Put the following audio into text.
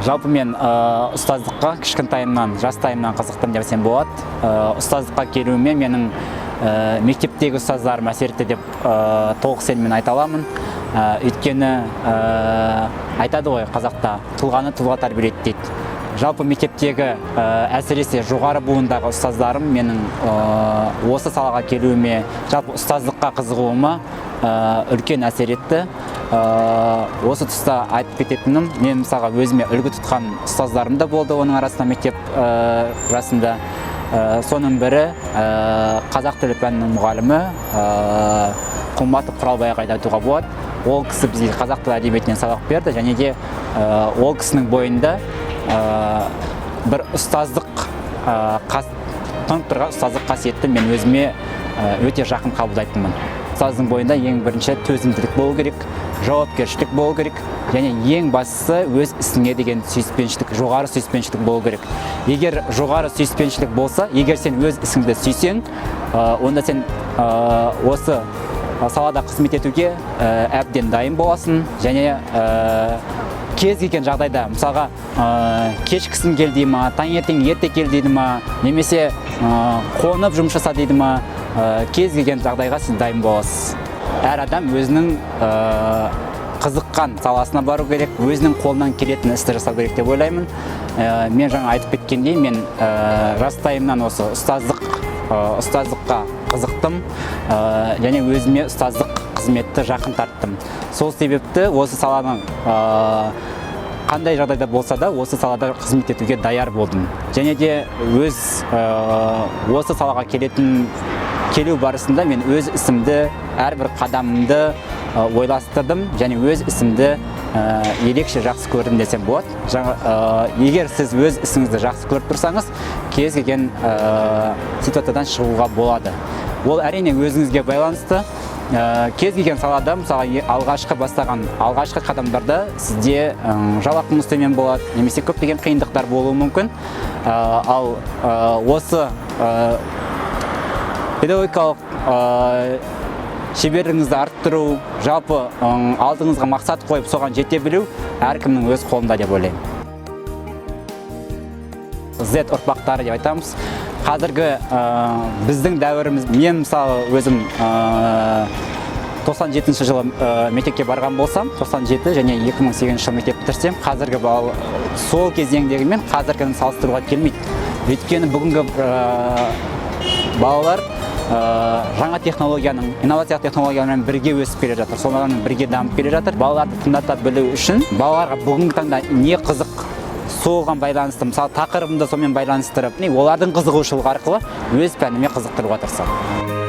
Жалпы мен ұстаздыққа кішкентайымнан, жастайымнан қызықтым десем болады. Ұстаздыққа келуіме менің мектептегі ұстаздарым әсер етті деп толық сеніммен айта аламын. Өйткені айтады ғой қазақта, тұлғаны тұлға тәрбиелейді дейді. Жалпы мектептегі әсіресе жоғары буындағы ұстаздарым менің осы салаға келуіме, жалпы ұстаздыққа қызығуыма үлкен әсер етті. Осы тұста айтып кететінім, мен мысалға өзіме үлгі тұтқан ұстаздарым да болды оның арасында мектеп жасында. Соның бірі қазақ тілі пәнінің мұғалімі Құлматов Құралбай ағайды айтуға болады. Ол кісі бізге қазақ тілі әдебиетінен сабақ берді, және де ол кісінің бойында бір ұстаздық тұнып тұрған ұстаздық қасиетті мен өзіме өте жақын қабылдайтынмын. Ұстаздың бойында ең бірінші төзімділік болу керек, жауапкершілік болу керек, және ең бастысы өз ісіңе деген сүйіспеншілік, жоғары сүйіспеншілік болу керек. Егер жоғары сүйіспеншілік болса, егер сен өз ісіңді сүйсең, онда сен осы салада қызмет етуге әбден дайын боласың, және кез келген жағдайда, мысалға кешкісін кел дейді ма, таңертең ерте кел дейді ма, немесе қонып жұмыс жаса дейді ма, кез келген жағдайға сіз дайын боласыз. Әр адам өзінің қызыққан саласына бару керек, өзінің қолынан келетін істі жасау керек деп ойлаймын. Мен жаңа айтып кеткендей, мен жастайымнан осы ұстаздыққа қызықтым, және өзіме ұстаздық қызметті жақын тарттым. Сол себепті осы саланың қандай жағдайда болса да, осы салада қызмет етуге даяр болдым. Және де осы салаға келу барысында мен өз ісімді, әрбір қадамымды ойластырдым, және өз ісімді ерекше жақсы көрдім десем болады. Егер сіз өз ісіңізді жақсы көріп тұрсаңыз, кез келген ситуациядан шығуға болады. Ол әрине өзіңізге байланысты. Кез келген салада, мысалы алғашқы бастаған алғашқы қадамдарда сізде жалақыңыз төмен болады, немесе көптеген қиындықтар болуы мүмкін. Ал осы педагогикалық шеберлігіңізді арттыру, жалпы алдыңызға мақсат қойып соған жете білу әркімнің өз қолында деп ойлаймын. Z ұрпақтары деп айтамыз. Қазіргі біздің дәуіріміз, мен мысалы өзім 97 жылы мектепке барған болсам, 97 және 2008 жылы мектеп бітірсем, қазіргі сол кезеңдегі мен қазіргіні салыстыруға келмейді. Өйткені бүгінгі балалар жаңа технологияның, инновациялық технологиямен бірге өсіп келе жатыр, солармен бірге дамып келе жатыр. Балаларды тыңдата білу үшін балаларға бүгінгі таңда не қызық, соған байланысты, мысалы тақырыбымды сонымен байланыстырып, олардың қызығушылығы арқылы өз пәніме қызықтыруға тырысамын.